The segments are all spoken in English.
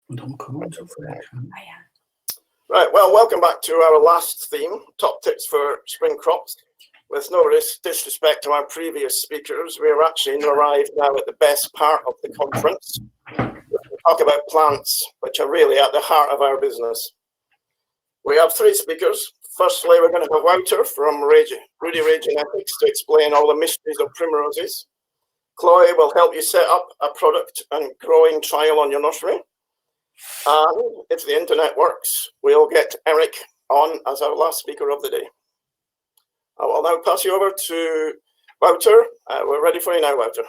Right, well, welcome back to our last theme, top tips for spring crops. With no disrespect to our previous speakers, we're actually arrived now at the best part of the conference. We talk about plants, which are really at the heart of our business. We have three speakers. Firstly, we're going to have Wouter from Rudy Raes Genetics to explain all the mysteries of primroses. Chloe will help you set up a product and growing trial on your nursery. And if the internet works, we'll get Eric on as our last speaker of the day. I will now pass you over to Wouter. We're ready for you now, Wouter.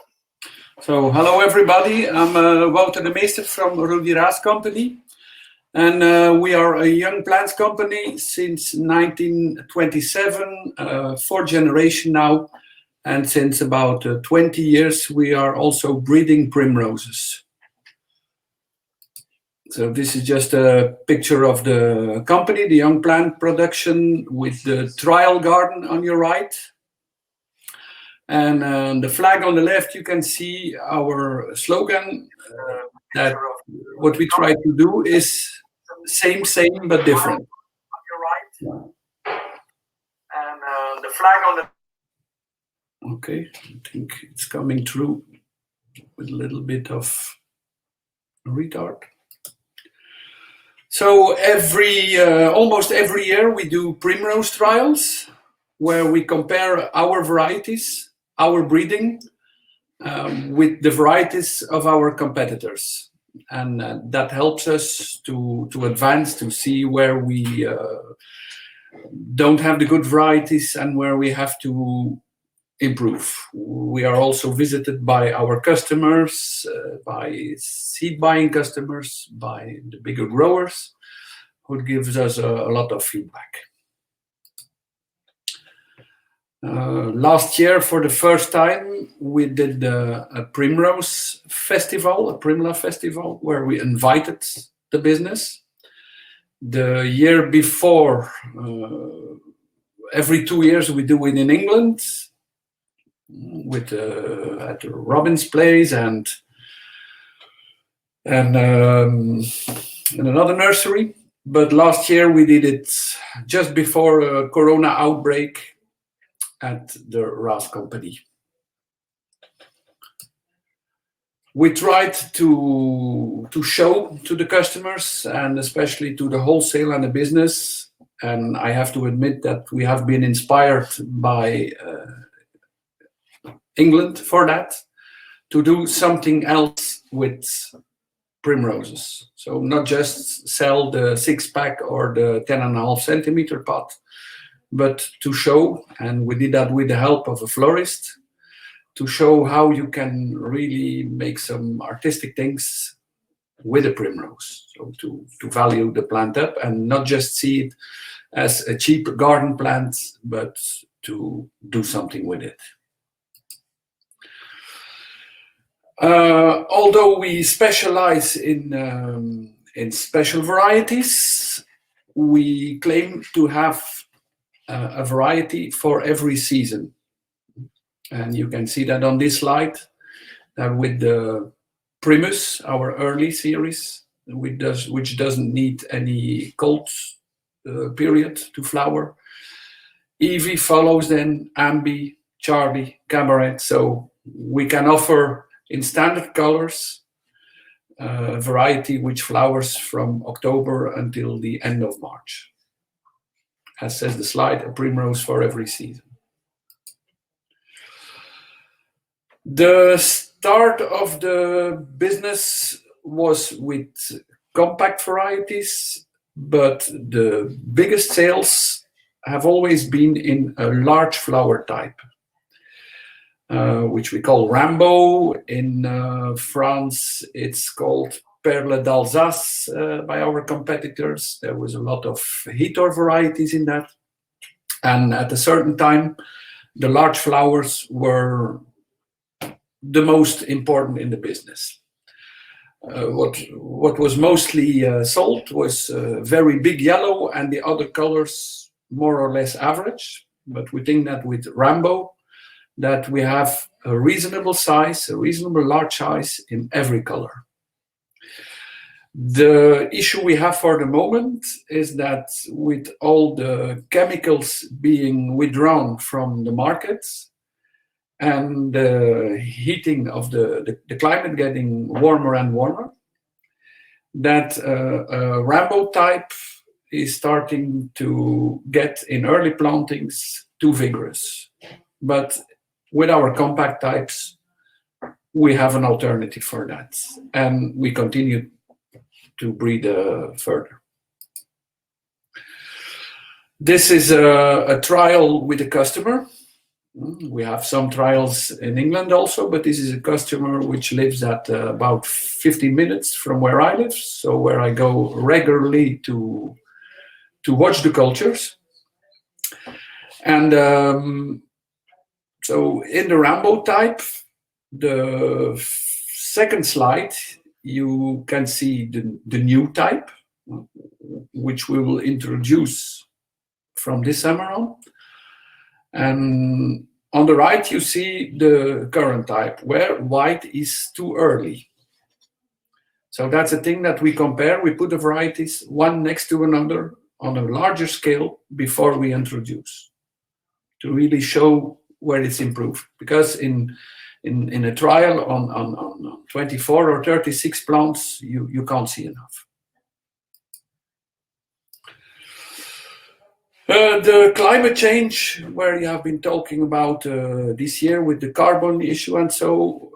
So, hello everybody. I'm Wouter de Meester from Rudy Raes company. And we are a young plants company since 1927, fourth generation now. And since about 20 years, we are also breeding primroses. So this is just a picture of the company, the young plant production with the trial garden on your right. And on the flag on the left, you can see our slogan that what we try to do is same, but different. On your right. And the flag on the... Okay, I think it's coming through with a little bit of retard. So almost every year we do primrose trials where we compare our varieties, our breeding with the varieties of our competitors. And that helps us to advance, to see where we don't have the good varieties and where we have to improve. We are also visited by our customers, by seed buying customers, by the bigger growers, who gives us a lot of feedback. Last year, for the first time, we did a primrose festival, a Primula festival, where we invited the business. The year before, every 2 years, we do it in England, with at Robin's Place and another nursery. But last year we did it just before a corona outbreak at the Raes company. We tried to show to the customers and especially to the wholesale and the business, and I have to admit that we have been inspired by England for that, to do something else with primroses. So not just sell the 6-pack or the 10.5 centimeter pot, but to show, and we did that with the help of a florist, to show how you can really make some artistic things with a primrose. So to value the plant up and not just see it as a cheap garden plant, but to do something with it. Although we specialize in special varieties, we claim to have a variety for every season. And you can see that on this slide, that with the Primus, our early series, which doesn't need any cold period to flower. Evie follows then Ambi, Charlie, Cabaret. So we can offer in standard colors, variety which flowers from October until the end of March. As says the slide, a primrose for every season. The start of the business was with compact varieties, but the biggest sales have always been in a large flower type. Which we call Rambo. In France, it's called Perle d'Alsace by our competitors. There was a lot of Hitor varieties in that. And at a certain time, the large flowers were the most important in the business. What was mostly sold was very big yellow and the other colors more or less average. But we think that with Rambo, that we have a reasonable size, a reasonable large size in every color. The issue we have for the moment is that with all the chemicals being withdrawn from the markets and the heating of the climate getting warmer and warmer, that Rambo type is starting to get in early plantings too vigorous. But with our compact types, we have an alternative for that, and we continue to breed further. This is a trial with a customer. We have some trials in England also, but this is a customer which lives at about 15 minutes from where I live, so where I go regularly to watch the cultures. And so in the Rambo type, the second slide, you can see the new type, which we will introduce from this summer on. And on the right, you see the current type, where white is too early. So that's a thing that we compare. We put the varieties one next to another on a larger scale before we introduce, to really show where it's improved. Because in a trial on 24 or 36 plants, you can't see enough. The climate change, where you have been talking about this year with the carbon issue, and so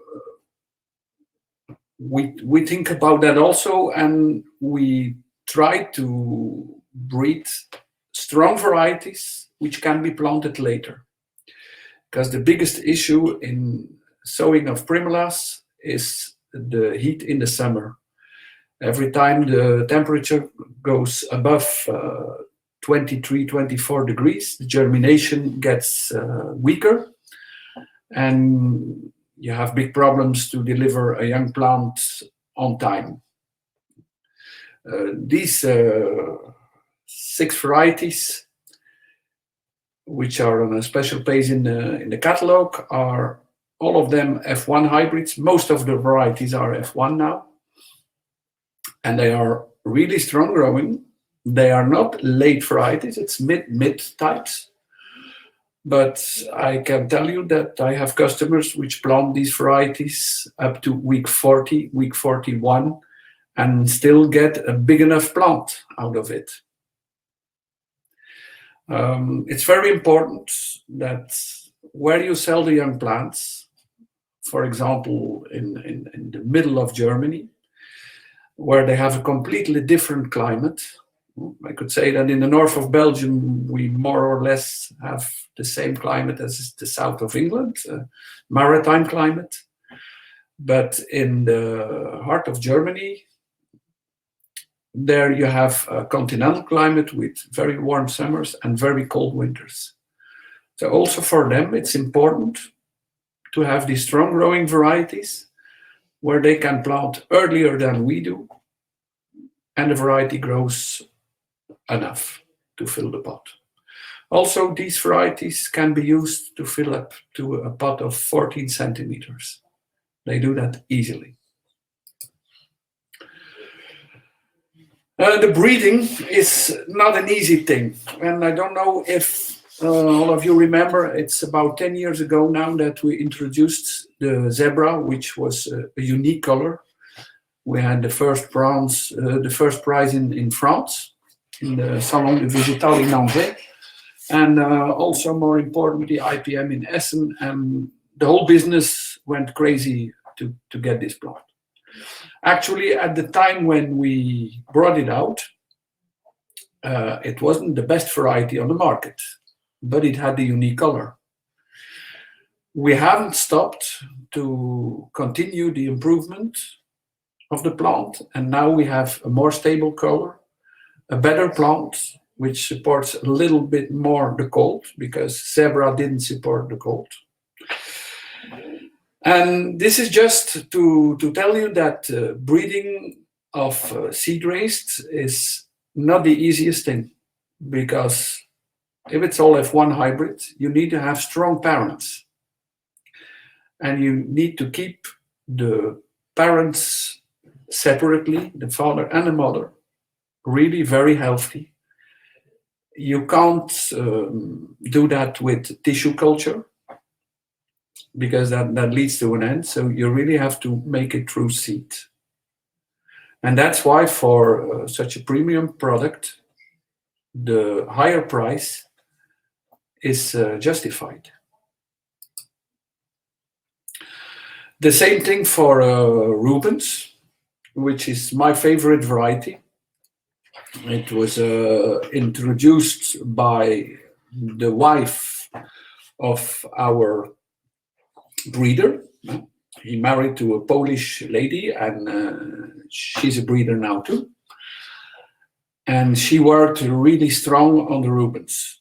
we think about that also, and we try to breed strong varieties which can be planted later. Because the biggest issue in sowing of primulas is the heat in the summer. Every time the temperature goes above 23, 24 degrees, the germination gets weaker, and you have big problems to deliver a young plant on time. These 6 varieties, which are on a special page in the catalog, are all of them F1 hybrids. Most of the varieties are F1 now, and they are really strong growing. They are not late varieties, it's mid types. But I can tell you that I have customers which plant these varieties up to week 40, week 41, and still get a big enough plant out of it. It's very important that where you sell the young plants, for example, in the middle of Germany, where they have a completely different climate. I could say that in the north of Belgium, we more or less have the same climate as the south of England, maritime climate. But in the heart of Germany, there you have a continental climate with very warm summers and very cold winters. So also for them, it's important to have these strong growing varieties where they can plant earlier than we do, and the variety grows enough to fill the pot. Also, these varieties can be used to fill up to a pot of 14 centimeters. They do that easily. The breeding is not an easy thing, and I don't know if all of you remember, it's about 10 years ago now that we introduced the zebra, which was a unique color. We had the first prize in France, in the Salon de Végétal in Angers, and also more importantly, IPM in Essen, and the whole business went crazy to get this plant. Actually, at the time when we brought it out, it wasn't the best variety on the market, but it had a unique color. We haven't stopped to continue the improvement of the plant, and now we have a more stable color, a better plant, which supports a little bit more the cold, because zebra didn't support the cold. And this is just to tell you that breeding of seed raised is not the easiest thing, because if it's all F1 hybrid, you need to have strong parents. And you need to keep the parents separately, the father and the mother, really very healthy. You can't do that with tissue culture because that leads to an end. So you really have to make it through seed. And that's why for such a premium product, the higher price is justified. The same thing for Rubens, which is my favorite variety. It was introduced by the wife of our breeder. He married to a Polish lady, and she's a breeder now too. And she worked really strong on the Rubens.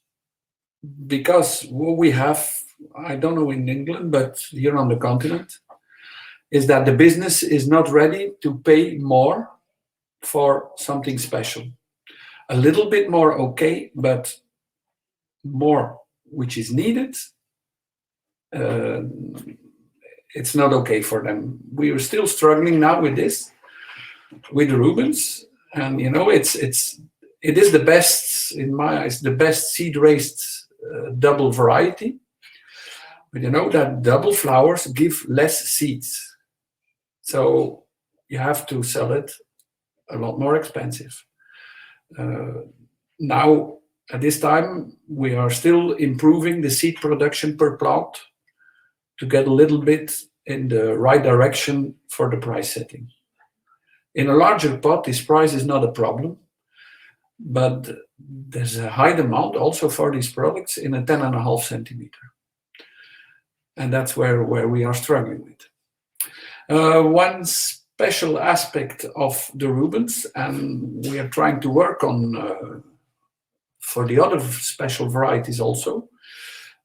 Because what we have, I don't know in England, but here on the continent, is that the business is not ready to pay more for something special. A little bit more, okay, but more, which is needed, it's not okay for them. We are still struggling now with this, with the Rubens, and you know, it is the best, in my eyes, the best seed-raised double variety. But you know that double flowers give less seeds, so you have to sell it a lot more expensive. Now, at this time, we are still improving the seed production per plant to get a little bit in the right direction for the price setting. In a larger pot, this price is not a problem, but there's a high demand also for these products in a 10.5 centimeter. And that's where we are struggling with. One special aspect of the Rubens, and we are trying to work on for the other special varieties also,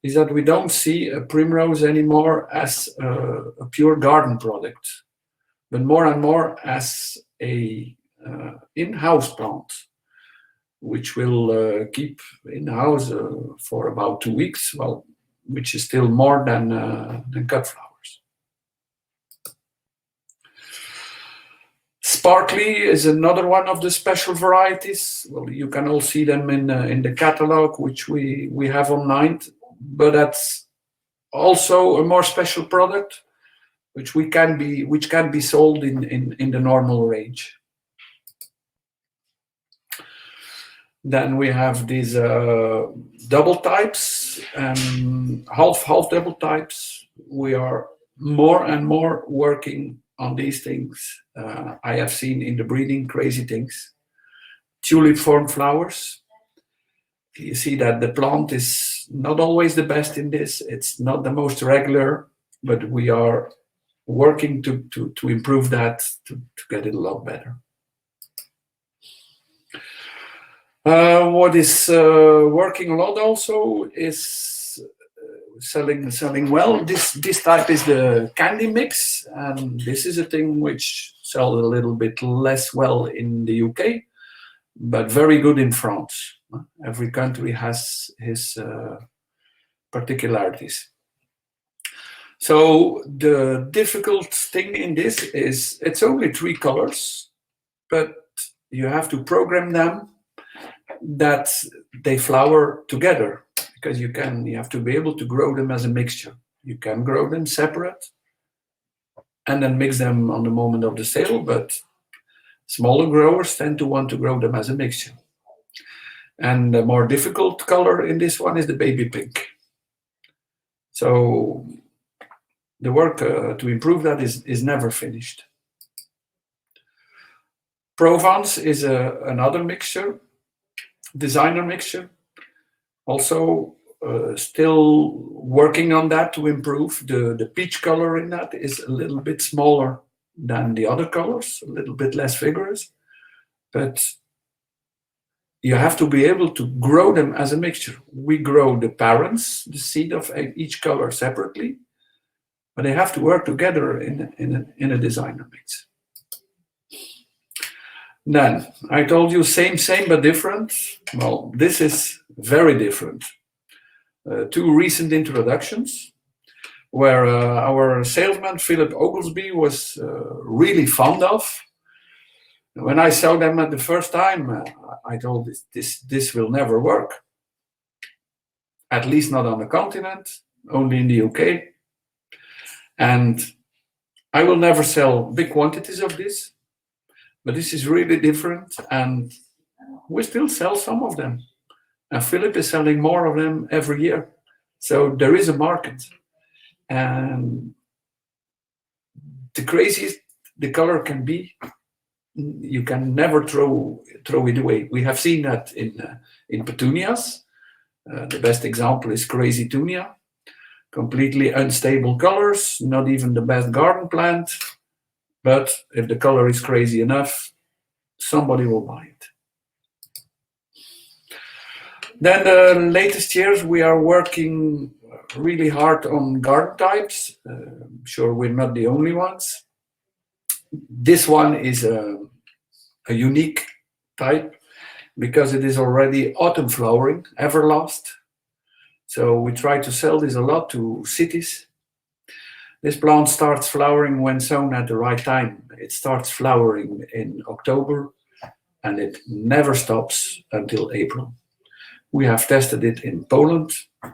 is that we don't see a primrose anymore as a pure garden product, but more and more as a in-house plant, which will keep in-house for about 2 weeks, well, which is still more than cut flowers. Sparkly is another one of the special varieties. Well, you can all see them in the catalog, which we have online, but that's also a more special product, which can be sold in the normal range. Then we have these double types and half double types. We are more and more working on these things. I have seen in the breeding crazy things. Tulip form flowers. You see that the plant is not always the best in this. It's not the most regular, but we are working to improve that, to get it a lot better. What is working a lot also is selling well. This type is the candy mix, and this is a thing which sells a little bit less well in the UK, but very good in France. Every country has his particularities. So the difficult thing in this is it's only 3 colors, but you have to program them that they flower together, because you have to be able to grow them as a mixture. You can grow them separate and then mix them on the moment of the sale, but smaller growers tend to want to grow them as a mixture. And the more difficult color in this one is the baby pink. So the work to improve that is never finished. Provence is another mixture, designer mixture. Also still working on that to improve. The peach color in that is a little bit smaller than the other colors, a little bit less vigorous, but you have to be able to grow them as a mixture. We grow the parents, the seed of each color separately, but they have to work together in a designer mix. Then, I told you same, but different. Well, this is very different. 2 recent introductions where our salesman, Philip Oglesby, was really fond of. When I saw them at the first time, I told this will never work. At least not on the continent, only in the UK. And I will never sell big quantities of this, but this is really different, and we still sell some of them. And Philip is selling more of them every year. So there is a market. And the craziest the color can be, you can never throw it away. We have seen that in petunias. The best example is Crazy Tunia. Completely unstable colors, not even the best garden plant. But if the color is crazy enough, somebody will buy it. Then the latest years, we are working really hard on garden types. I'm sure we're not the only ones. This one is a unique type because it is already autumn flowering, Everlast. So we try to sell this a lot to cities. This plant starts flowering when sown at the right time. It starts flowering in October and it never stops until April. We have tested it in Poland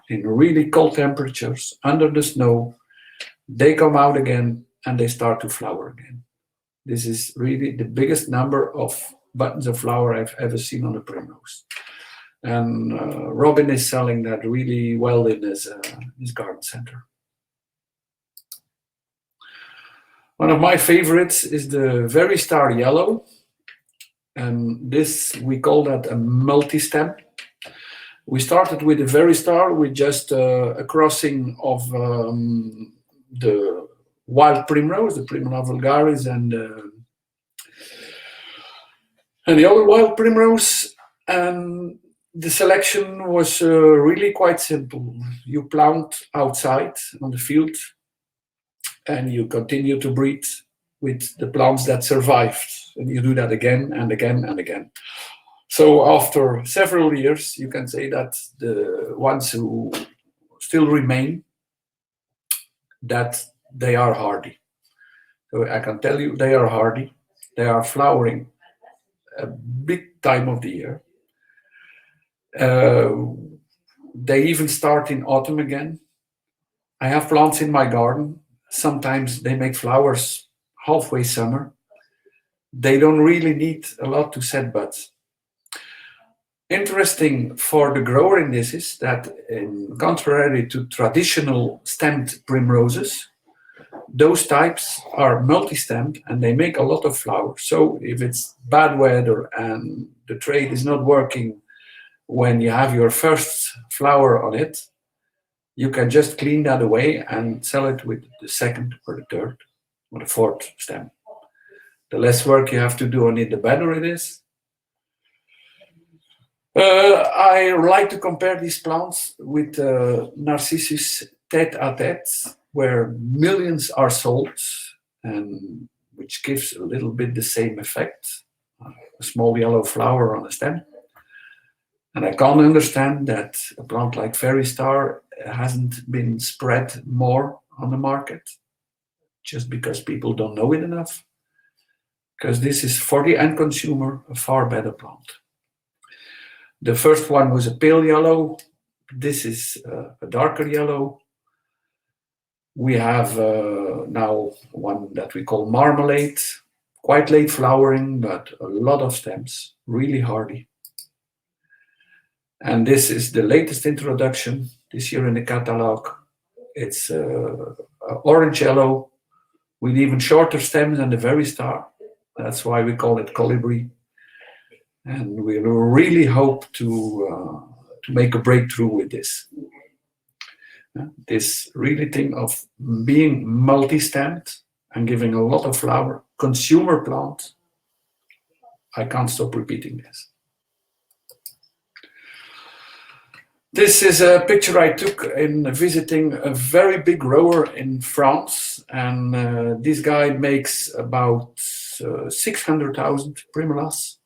in really cold temperatures, under the snow. They come out again and they start to flower again. This is really the biggest number of buttons of flower I've ever seen on a primrose. And Robin is selling that really well in his garden center. One of my favorites is the Very Star Yellow. And this, we call that a multi-stem. We started with a Very Star with just a crossing of the wild primrose, the Primula vulgaris, and the other wild primrose. And the selection was really quite simple. You plant outside on the field, and you continue to breed with the plants that survived. And you do that again and again and again. So after several years, you can say that the ones who still remain, that they are hardy. So I can tell you they are hardy. They are flowering a big time of the year. They even start in autumn again. I have plants in my garden. Sometimes they make flowers halfway summer. They don't really need a lot to set buds. Interesting for the grower in this is that, in contrary to traditional stemmed primroses, those types are multi-stemmed and they make a lot of flowers. So if it's bad weather and the trade is not working when you have your first flower on it, you can just clean that away and sell it with the second or the third or the fourth stem. The less work you have to do on it, the better it is. I like to compare these plants with Narcissus tête-à-tête, where millions are sold, and which gives a little bit the same effect, a small yellow flower on a stem. And I can't understand that a plant like Fairy Star hasn't been spread more on the market, just because people don't know it enough. Because this is, for the end consumer, a far better plant. The first one was a pale yellow. This is a darker yellow. We have now one that we call Marmalade, quite late flowering, but a lot of stems, really hardy. And this is the latest introduction this year in the catalog. It's orange yellow with even shorter stems than the Very Star. That's why we call it Colibri. And we really hope to make a breakthrough with this. This really thing of being multi-stemmed and giving a lot of flower, consumer plant. I can't stop repeating this. This is a picture I took in visiting a very big grower in France, and this guy makes about 600,000 primulas.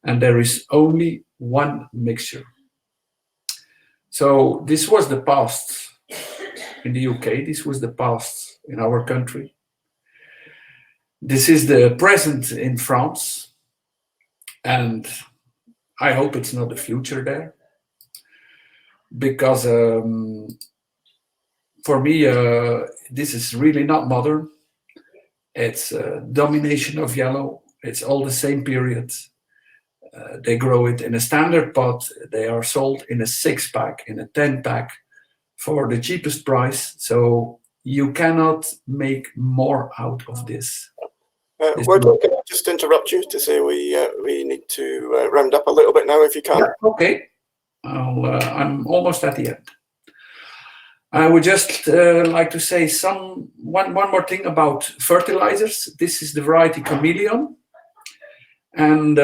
And there is only one mixture. So this was the past in the UK. This was the past in our country. This is the present in France. And I hope it's not the future there, because for me, this is really not modern. It's a domination of yellow. It's all the same period. They grow it in a standard pot. They are sold in a 6-pack, in a 10-pack for the cheapest price. So you cannot make more out of this. Wouter, can I just interrupt you to say we need to round up a little bit now, if you can? Yeah, okay. I'm almost at the end. I would just like to say one more thing about fertilizers. This is the variety Chameleon. And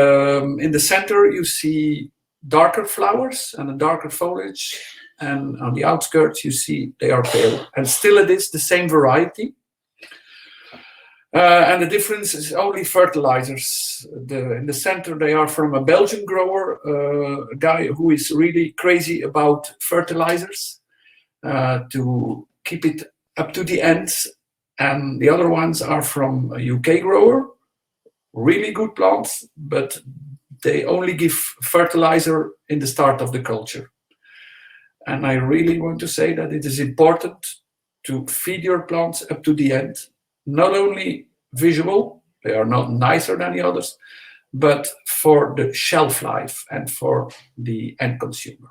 in the center, you see darker flowers and a darker foliage. And on the outskirts, you see they are pale. And still it is the same variety. And the difference is only fertilizers. In the center, they are from a Belgian grower, a guy who is really crazy about fertilizers to keep it up to the ends. And the other ones are from a UK grower, really good plants, but they only give fertilizer in the start of the culture. And I really want to say that it is important to feed your plants up to the end. Not only visual, they are not nicer than the others, but for the shelf life and for the end consumer.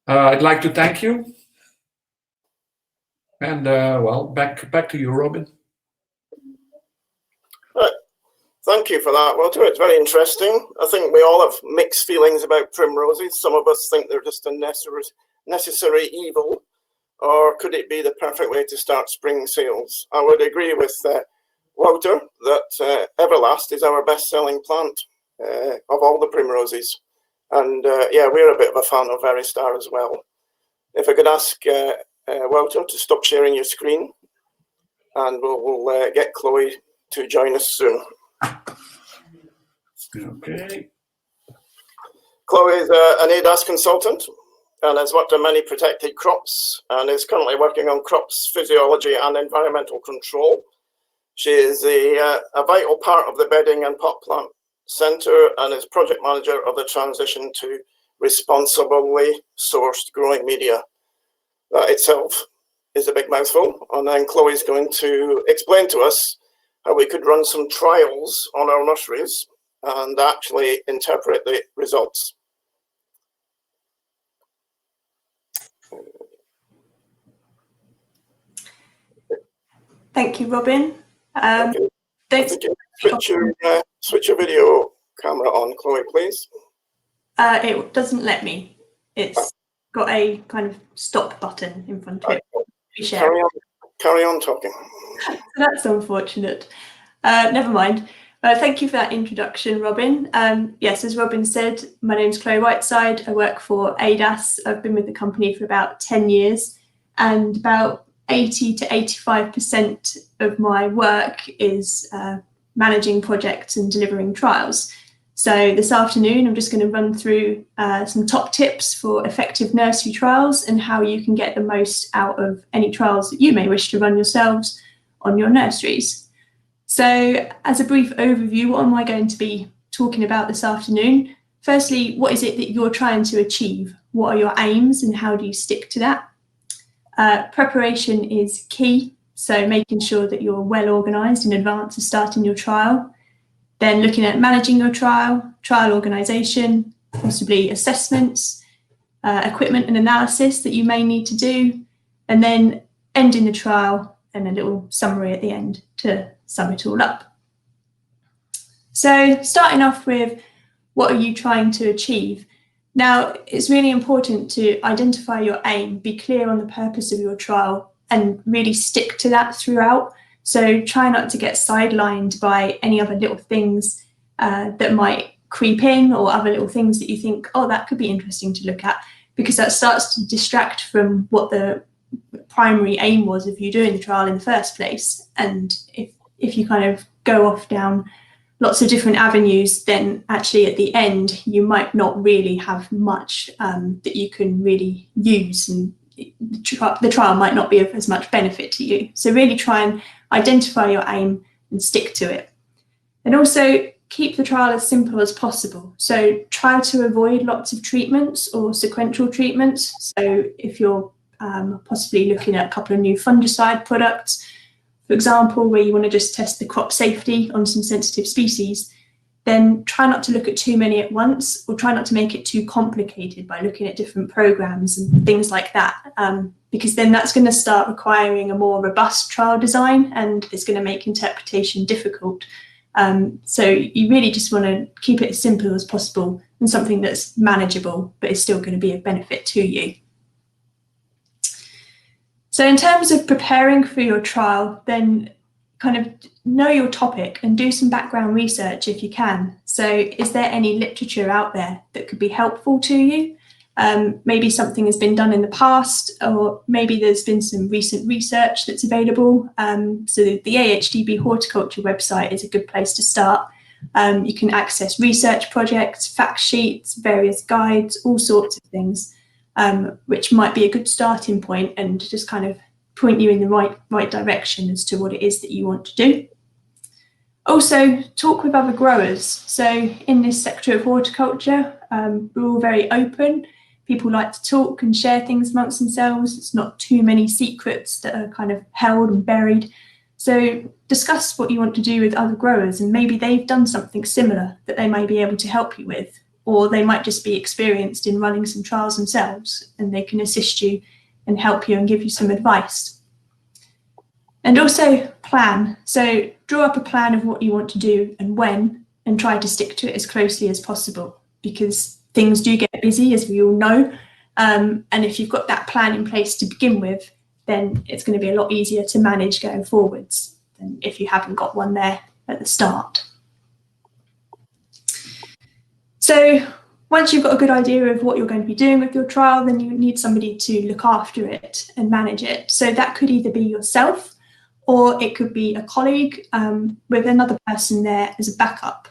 I'd like to thank you. And well, back to you, Robin. Right. Thank you for that, Wouter. It's very interesting. I think we all have mixed feelings about primroses. Some of us think they're just a necessary evil. Or could it be the perfect way to start spring sales? I would agree with Wouter that Everlast is our best-selling plant of all the primroses. And yeah, we're a bit of a fan of Veristar as well. If I could ask Wouter to stop sharing your screen, and we'll get Chloe to join us soon. Okay. Chloe is an ADAS consultant and has worked on many protected crops and is currently working on crops physiology and environmental control. She is a vital part of the bedding and pot plant centre and is project manager of the transition to responsibly sourced growing media. That itself is a big mouthful, and then Chloe's going to explain to us how we could run some trials on our nurseries and actually interpret the results. Thank you, Robin. Okay. Thanks. Switch your video camera on, Chloe, please. It doesn't let me. It's got a kind of stop button in front of it. Carry on talking. So that's unfortunate. Never mind. Thank you for that introduction, Robin. Yes, as Robin said, my name's Chloe Whiteside. I work for ADAS. I've been with the company for about 10 years, and about 80 to 85% of my work is managing projects and delivering trials. So this afternoon, I'm just going to run through some top tips for effective nursery trials and how you can get the most out of any trials that you may wish to run yourselves on your nurseries. So as a brief overview, what am I going to be talking about this afternoon? Firstly, what is it that you're trying to achieve? What are your aims and how do you stick to that? Preparation is key, so making sure that you're well organised in advance of starting your trial. Then looking at managing your trial organisation, possibly assessments, equipment and analysis that you may need to do, and then ending the trial and a little summary at the end to sum it all up. So starting off with, what are you trying to achieve? Now, it's really important to identify your aim, be clear on the purpose of your trial, and really stick to that throughout. So try not to get sidelined by any other little things that might creep in, or other little things that you think, oh, that could be interesting to look at, because that starts to distract from what the primary aim was of you doing the trial in the first place. And if you kind of go off down lots of different avenues, then actually at the end, you might not really have much that you can really use, and the trial might not be of as much benefit to you. So really try and identify your aim and stick to it. And also keep the trial as simple as possible. So try to avoid lots of treatments or sequential treatments. So if you're possibly looking at a couple of new fungicide products, for example, where you want to just test the crop safety on some sensitive species, then try not to look at too many at once, or try not to make it too complicated by looking at different programs and things like that, because then that's going to start requiring a more robust trial design, and it's going to make interpretation difficult. So you really just want to keep it as simple as possible and something that's manageable, but is still going to be of benefit to you. So in terms of preparing for your trial, then kind of know your topic and do some background research if you can. So is there any literature out there that could be helpful to you? Maybe something has been done in the past, or maybe there's been some recent research that's available. So the AHDB Horticulture website is a good place to start. You can access research projects, fact sheets, various guides, all sorts of things, which might be a good starting point and just kind of point you in the right direction as to what it is that you want to do. Also, talk with other growers. So in this sector of horticulture, we're all very open. People like to talk and share things amongst themselves. It's not too many secrets that are kind of held and buried. So discuss what you want to do with other growers, and maybe they've done something similar that they may be able to help you with, or they might just be experienced in running some trials themselves and they can assist you and help you and give you some advice. And also plan. So draw up a plan of what you want to do and when, and try to stick to it as closely as possible, because things do get busy, as we all know. And if you've got that plan in place to begin with, then it's going to be a lot easier to manage going forwards than if you haven't got one there at the start. So once you've got a good idea of what you're going to be doing with your trial, then you need somebody to look after it and manage it. So that could either be yourself, or it could be a colleague with another person there as a backup.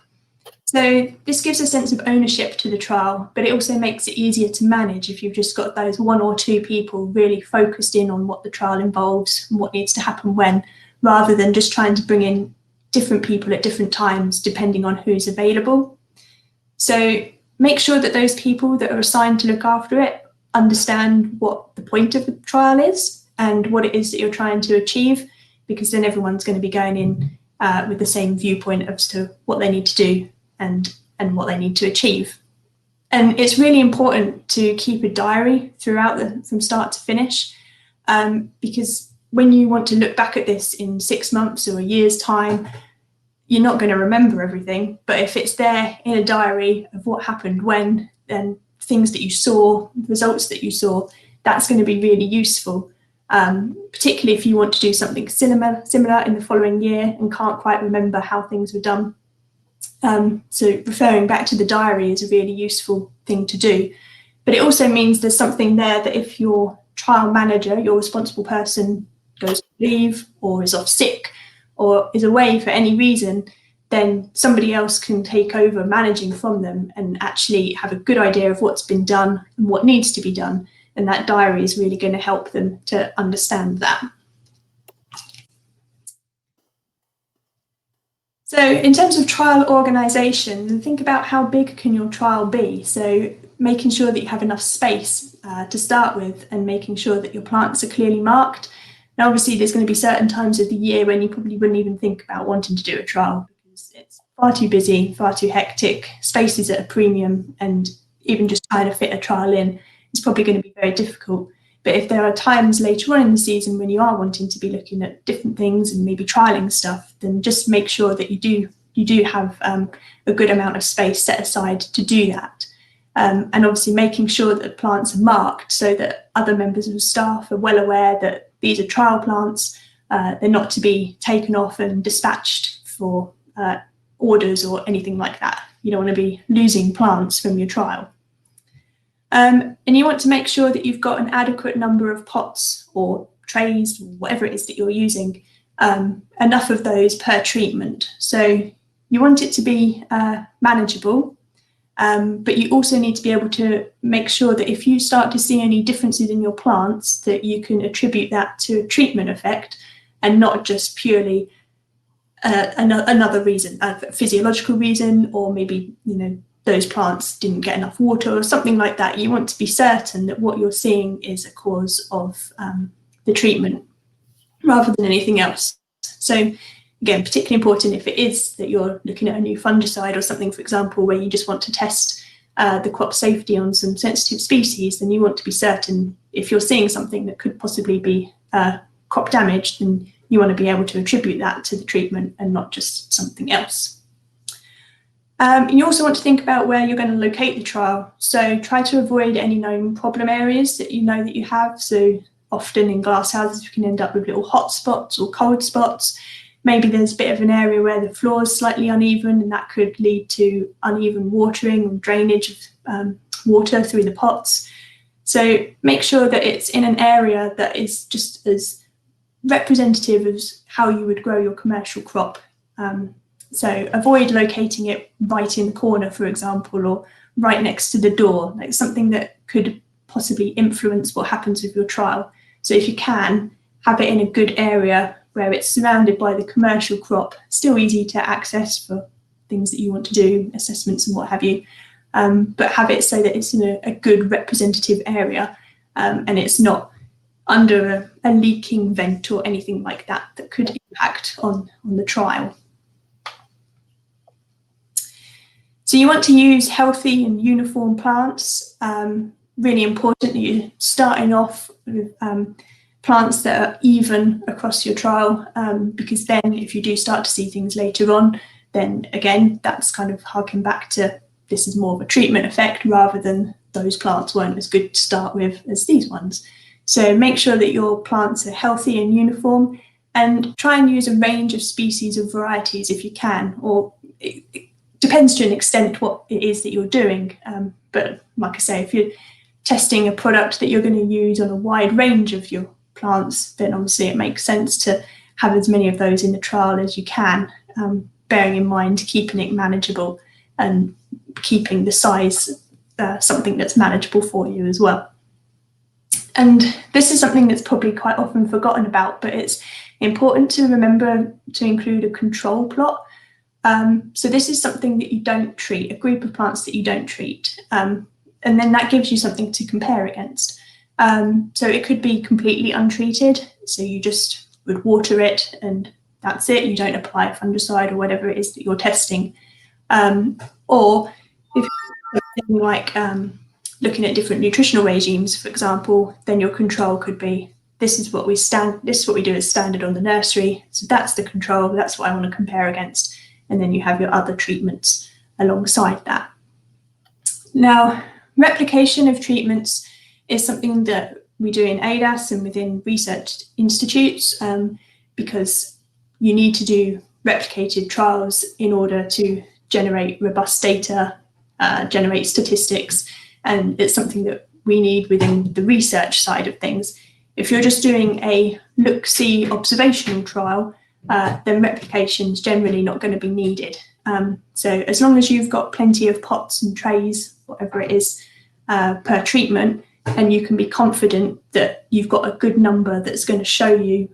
So this gives a sense of ownership to the trial, but it also makes it easier to manage if you've just got those one or two people really focused in on what the trial involves and what needs to happen when, rather than just trying to bring in different people at different times depending on who's available. So make sure that those people that are assigned to look after it understand what the point of the trial is and what it is that you're trying to achieve, because then everyone's going to be going in with the same viewpoint as to what they need to do and what they need to achieve. And it's really important to keep a diary throughout from start to finish, because when you want to look back at this in 6 months or a year's time, you're not going to remember everything. But if it's there in a diary of what happened when, and things that you saw, results that you saw, that's going to be really useful, particularly if you want to do something similar in the following year and can't quite remember how things were done. So referring back to the diary is a really useful thing to do. But it also means there's something there that if your trial manager, your responsible person, goes to leave or is off sick or is away for any reason, then somebody else can take over managing from them and actually have a good idea of what's been done and what needs to be done. And that diary is really going to help them to understand that. So in terms of trial organisation, think about how big can your trial be. So making sure that you have enough space to start with, and making sure that your plants are clearly marked. Now, obviously, there's going to be certain times of the year when you probably wouldn't even think about wanting to do a trial because it's far too busy, far too hectic, space is at a premium, and even just trying to fit a trial in is probably going to be very difficult. But if there are times later on in the season when you are wanting to be looking at different things and maybe trialing stuff, then just make sure that you do have a good amount of space set aside to do that. And obviously making sure that the plants are marked so that other members of the staff are well aware that these are trial plants. They're not to be taken off and dispatched for orders or anything like that. You don't want to be losing plants from your trial. And you want to make sure that you've got an adequate number of pots or trays, whatever it is that you're using, enough of those per treatment. So you want it to be manageable, but you also need to be able to make sure that if you start to see any differences in your plants, that you can attribute that to a treatment effect and not just purely another reason, a physiological reason, or maybe, those plants didn't get enough water or something like that. You want to be certain that what you're seeing is a cause of the treatment rather than anything else. So again, particularly important if it is that you're looking at a new fungicide or something, for example, where you just want to test the crop safety on some sensitive species, then you want to be certain if you're seeing something that could possibly be crop damage, then you want to be able to attribute that to the treatment and not just something else. And you also want to think about where you're going to locate the trial. So try to avoid any known problem areas that you know that you have. So often in glasshouses, you can end up with little hot spots or cold spots. Maybe there's a bit of an area where the floor is slightly uneven, and that could lead to uneven watering and drainage of water through the pots. So make sure that it's in an area that is just as representative as how you would grow your commercial crop. So avoid locating it right in the corner, for example, or right next to the door, like something that could possibly influence what happens with your trial. So if you can, have it in a good area where it's surrounded by the commercial crop, still easy to access for things that you want to do, assessments and what have you, but have it so that it's in a good representative area, and it's not under a leaking vent or anything like that that could impact on the trial. So you want to use healthy and uniform plants. Really important that you're starting off with plants that are even across your trial, because then if you do start to see things later on, then again, that's kind of harking back to this is more of a treatment effect rather than those plants weren't as good to start with as these ones. So make sure that your plants are healthy and uniform, and try and use a range of species of varieties if you can, or it depends to an extent what it is that you're doing. But like I say, if you're testing a product that you're going to use on a wide range of your plants, then obviously it makes sense to have as many of those in the trial as you can, bearing in mind keeping it manageable and keeping the size something that's manageable for you as well. And this is something that's probably quite often forgotten about, but it's important to remember to include a control plot. So this is something that you don't treat, a group of plants that you don't treat, and then that gives you something to compare against. So it could be completely untreated, so you just would water it and that's it, you don't apply a fungicide or whatever it is that you're testing. Or if you're something like looking at different nutritional regimes, for example, then your control could be, this is what we do as standard on the nursery, so that's the control, that's what I want to compare against. And then you have your other treatments alongside that. Now, replication of treatments is something that we do in ADAS and within research institutes, because you need to do replicated trials in order to generate robust data, generate statistics, and it's something that we need within the research side of things. If you're just doing a look-see observational trial, then replication is generally not going to be needed. So as long as you've got plenty of pots and trays, whatever it is, per treatment, and you can be confident that you've got a good number that's going to show you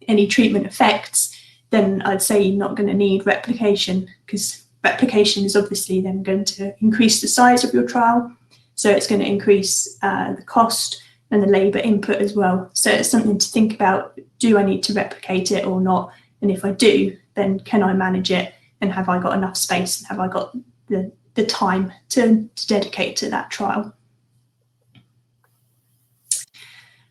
any treatment effects, then I'd say you're not going to need replication, because replication is obviously then going to increase the size of your trial. So it's going to increase the cost and the labour input as well. So it's something to think about. Do I need to replicate it or not? And if I do, then can I manage it? And have I got enough space? And have I got the time to dedicate to that trial?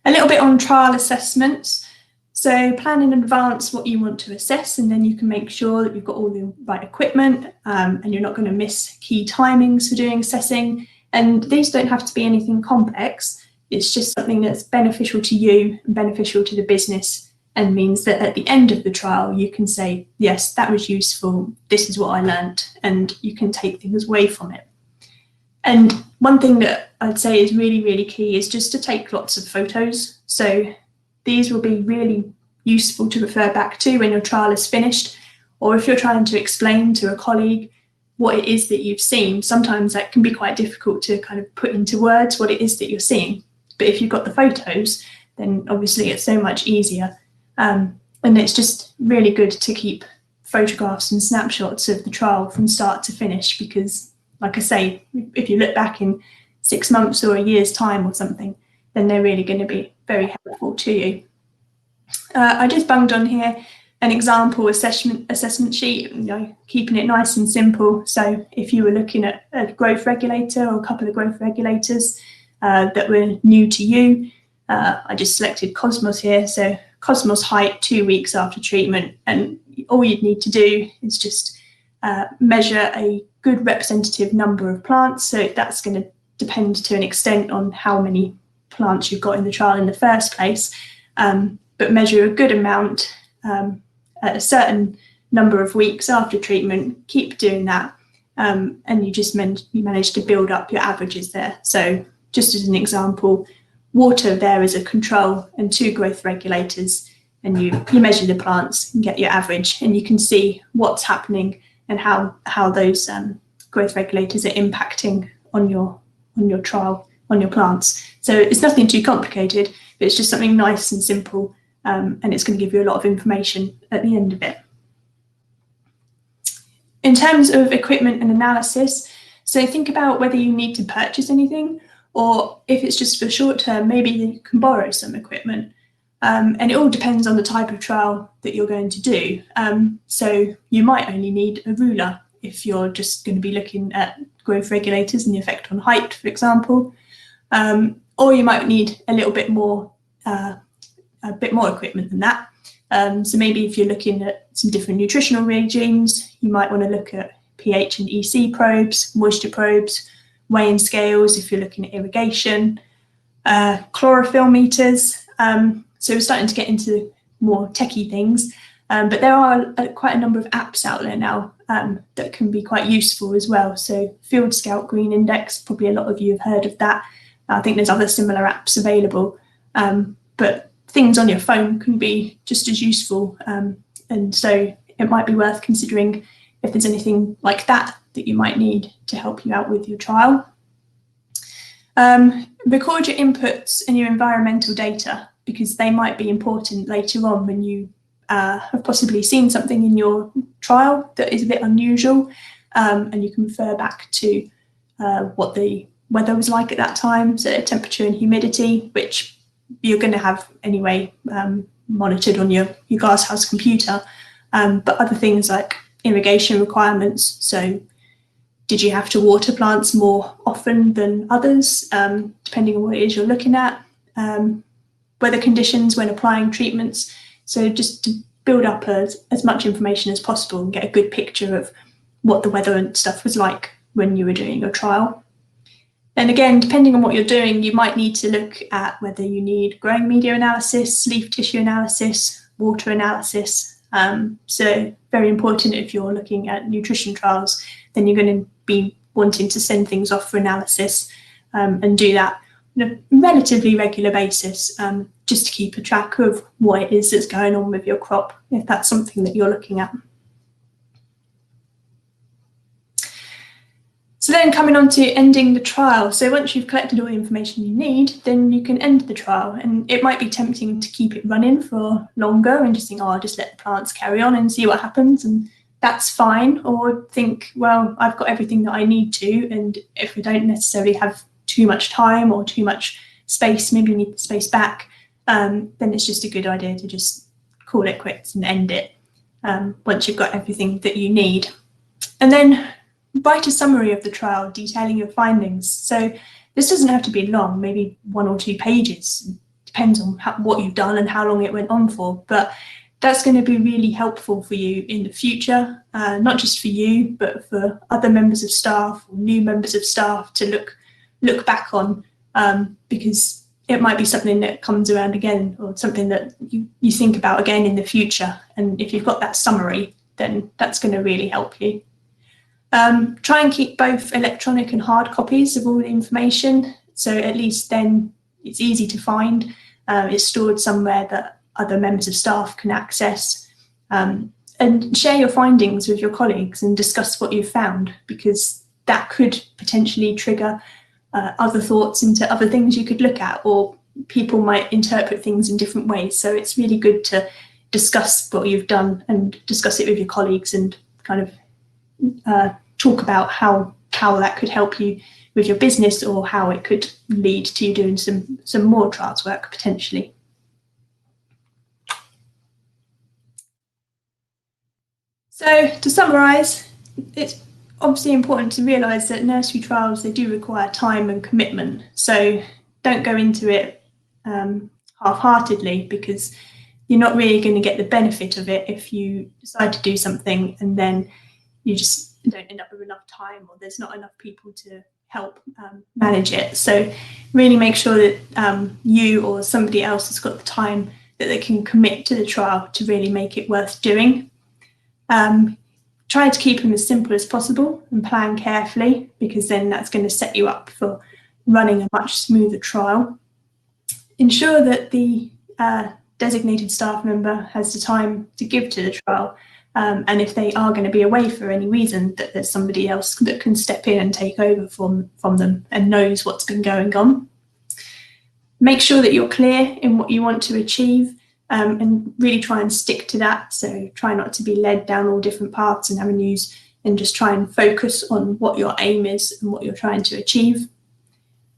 A little bit on trial assessments. So plan in advance what you want to assess, and then you can make sure that you've got all the right equipment, and you're not going to miss key timings for doing assessing. And these don't have to be anything complex. It's just something that's beneficial to you and beneficial to the business, and means that at the end of the trial, you can say, yes, that was useful. This is what I learned, and you can take things away from it. And one thing that I'd say is really, really key is just to take lots of photos. So these will be really useful to refer back to when your trial is finished, or if you're trying to explain to a colleague what it is that you've seen. Sometimes that can be quite difficult to kind of put into words what it is that you're seeing. But if you've got the photos, then obviously it's so much easier. And it's just really good to keep photographs and snapshots of the trial from start to finish, because, like I say, if you look back in 6 months or a year's time or something, then they're really going to be very helpful to you. I just bunged on here an example assessment sheet, keeping it nice and simple. So if you were looking at a growth regulator or a couple of growth regulators that were new to you, I just selected Cosmos here. So Cosmos height 2 weeks after treatment, and all you'd need to do is just measure a good representative number of plants. So that's going to depend to an extent on how many plants you've got in the trial in the first place, but measure a good amount at a certain number of weeks after treatment. Keep doing that, and you manage to build up your averages there. So just as an example, water there is a control and 2 growth regulators, and you measure the plants and get your average, and you can see what's happening and how those growth regulators are impacting on your trial, on your plants. So it's nothing too complicated, but it's just something nice and simple, and it's going to give you a lot of information at the end of it. In terms of equipment and analysis, so think about whether you need to purchase anything, or if it's just for short term, maybe you can borrow some equipment. And it all depends on the type of trial that you're going to do. So you might only need a ruler if you're just going to be looking at growth regulators and the effect on height, for example. Or you might need a little bit more equipment than that. So maybe if you're looking at some different nutritional regimes, you might want to look at pH and EC probes, moisture probes, weighing scales if you're looking at irrigation, chlorophyll meters. So we're starting to get into more techie things, but there are quite a number of apps out there now that can be quite useful as well. So Field Scout Green Index, probably a lot of you have heard of that. I think there's other similar apps available, but things on your phone can be just as useful. And so it might be worth considering if there's anything like that that you might need to help you out with your trial. Record your inputs and your environmental data, because they might be important later on when you have possibly seen something in your trial that is a bit unusual, and you can refer back to what the weather was like at that time, so temperature and humidity, which you're going to have anyway monitored on your glasshouse computer, but other things like irrigation requirements. So did you have to water plants more often than others, depending on what it is you're looking at? Weather conditions when applying treatments. So just to build up as much information as possible and get a good picture of what the weather and stuff was like when you were doing your trial. And again, depending on what you're doing, you might need to look at whether you need growing media analysis, leaf tissue analysis, water analysis. So very important if you're looking at nutrition trials, then you're going to be wanting to send things off for analysis, and do that on a relatively regular basis, just to keep a track of what it is that's going on with your crop, if that's something that you're looking at. So then coming on to ending the trial. So once you've collected all the information you need, then you can end the trial. And it might be tempting to keep it running for longer and just think, oh, I'll just let the plants carry on and see what happens. And that's fine. Or think, well, I've got everything that I need to. And if we don't necessarily have too much time or too much space, maybe you need the space back, then it's just a good idea to just call it quits and end it once you've got everything that you need. And then write a summary of the trial detailing your findings. So this doesn't have to be long, maybe 1 or 2 pages. Depends on what you've done and how long it went on for. But that's going to be really helpful for you in the future, not just for you, but for other members of staff or new members of staff to look back on, because it might be something that comes around again, or something that you think about again in the future. And if you've got that summary, then that's going to really help you. Try and keep both electronic and hard copies of all the information, so at least then it's easy to find. It's stored somewhere that other members of staff can access, and share your findings with your colleagues and discuss what you've found, because that could potentially trigger other thoughts into other things you could look at, or people might interpret things in different ways. So it's really good to discuss what you've done and discuss it with your colleagues and kind of talk about how that could help you with your business, or how it could lead to you doing some more trials work potentially. So to summarise, it's obviously important to realise that nursery trials, they do require time and commitment. So don't go into it half-heartedly, because you're not really going to get the benefit of it if you decide to do something and then you just don't end up with enough time, or there's not enough people to help manage it. So really make sure that you or somebody else has got the time that they can commit to the trial to really make it worth doing. Try to keep them as simple as possible and plan carefully, because then that's going to set you up for running a much smoother trial. Ensure that the designated staff member has the time to give to the trial, and if they are going to be away for any reason, that there's somebody else that can step in and take over from them and knows what's been going on. Make sure that you're clear in what you want to achieve, and really try and stick to that. So try not to be led down all different paths and avenues, and just try and focus on what your aim is and what you're trying to achieve.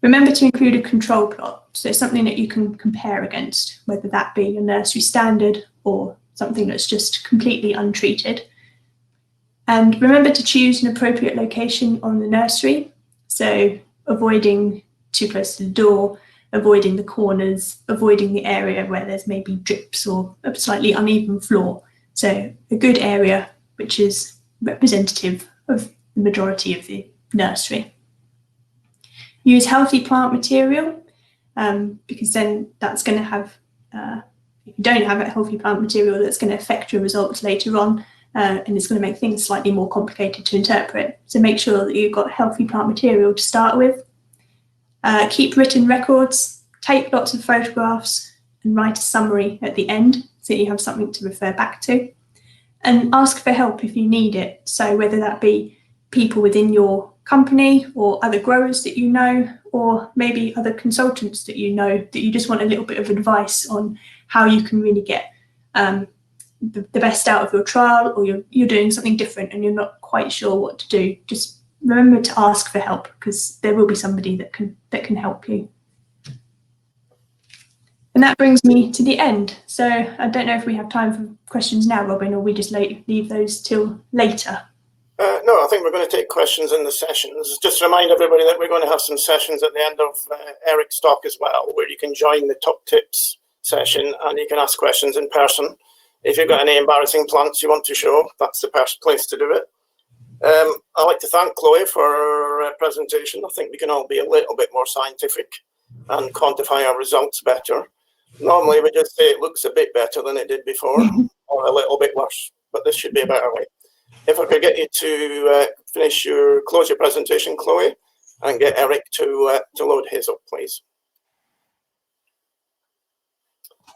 Remember to include a control plot, so something that you can compare against, whether that be your nursery standard or something that's just completely untreated. And remember to choose an appropriate location on the nursery, so avoiding too close to the door, avoiding the corners, avoiding the area where there's maybe drips or a slightly uneven floor. So a good area which is representative of the majority of the nursery. Use healthy plant material, because then that's going to have, if you don't have a healthy plant material, that's going to affect your results later on, and it's going to make things slightly more complicated to interpret. So make sure that you've got healthy plant material to start with. Keep written records, take lots of photographs, and write a summary at the end so you have something to refer back to. And ask for help if you need it. So whether that be people within your company or other growers that you know, or maybe other consultants that you know, that you just want a little bit of advice on how you can really get the best out of your trial, or you're doing something different and you're not quite sure what to do. Just remember to ask for help, because there will be somebody that can help you. And that brings me to the end. So I don't know if we have time for questions now, Robin, or we just leave those till later. No, I think we're going to take questions in the sessions. Just to remind everybody that we're going to have some sessions at the end of Eric's talk as well, where you can join the top tips session and you can ask questions in person. If you've got any embarrassing plants you want to show, that's the place to do it. I'd like to thank Chloe for her presentation. I think we can all be a little bit more scientific and quantify our results better. Normally we just say it looks a bit better than it did before, or a little bit worse, but this should be a better way. If I could get you to close your presentation, Chloe, and get Eric to load his up, please.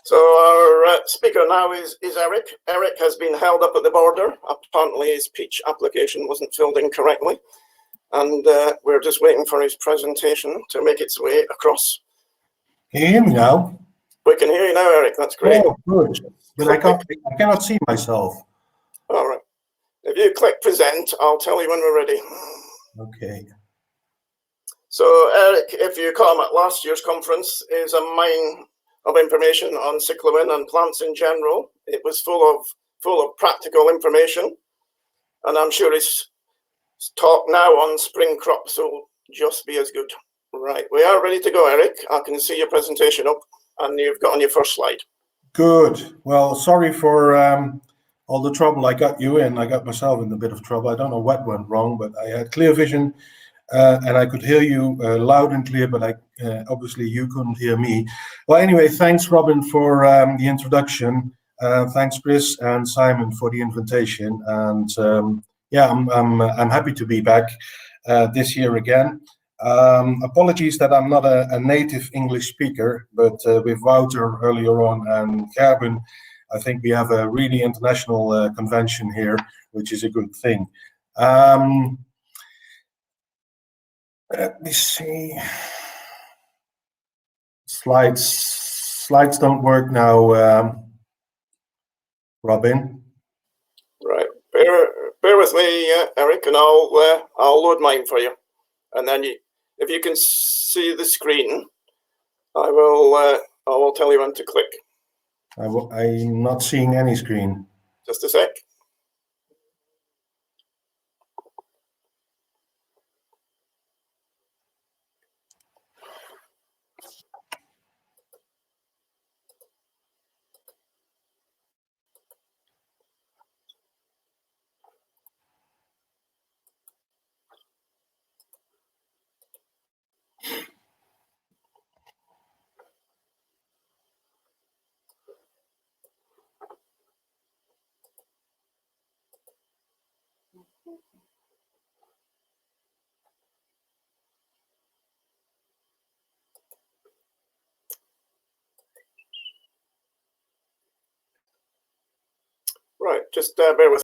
So our speaker now is Eric. Eric has been held up at the border. Apparently his peach application wasn't filled in correctly, and we're just waiting for his presentation to make its way across. Can you hear me now? We can hear you now, Eric. That's great. Oh, good. But I cannot see myself. All right. If you click present, I'll tell you when we're ready. Okay. So Eric, if you come at last year's conference, is a mine of information on cyclamen and plants in general. It was full of practical information, and I'm sure his talk now on spring crops will just be as good. Right, we are ready to go, Eric. I can see your presentation up, and you've got on your first slide. Good. Well, sorry for all the trouble I got you in. I got myself in a bit of trouble. I don't know what went wrong, but I had clear vision and I could hear you loud and clear, but obviously you couldn't hear me. Well, anyway, thanks, Robin, for the introduction. Thanks, Chris and Simon, for the invitation. And yeah, I'm happy to be back this year again. Apologies that I'm not a native English speaker, but with Wouter earlier on and Gerben, I think we have a really international convention here, which is a good thing. Let me see. Slides don't work now. Robin. Right. Bear with me, Eric, and I'll load mine for you. And then if you can see the screen, I will tell you when to click. I'm not seeing any screen. Just a sec. Right, just bear with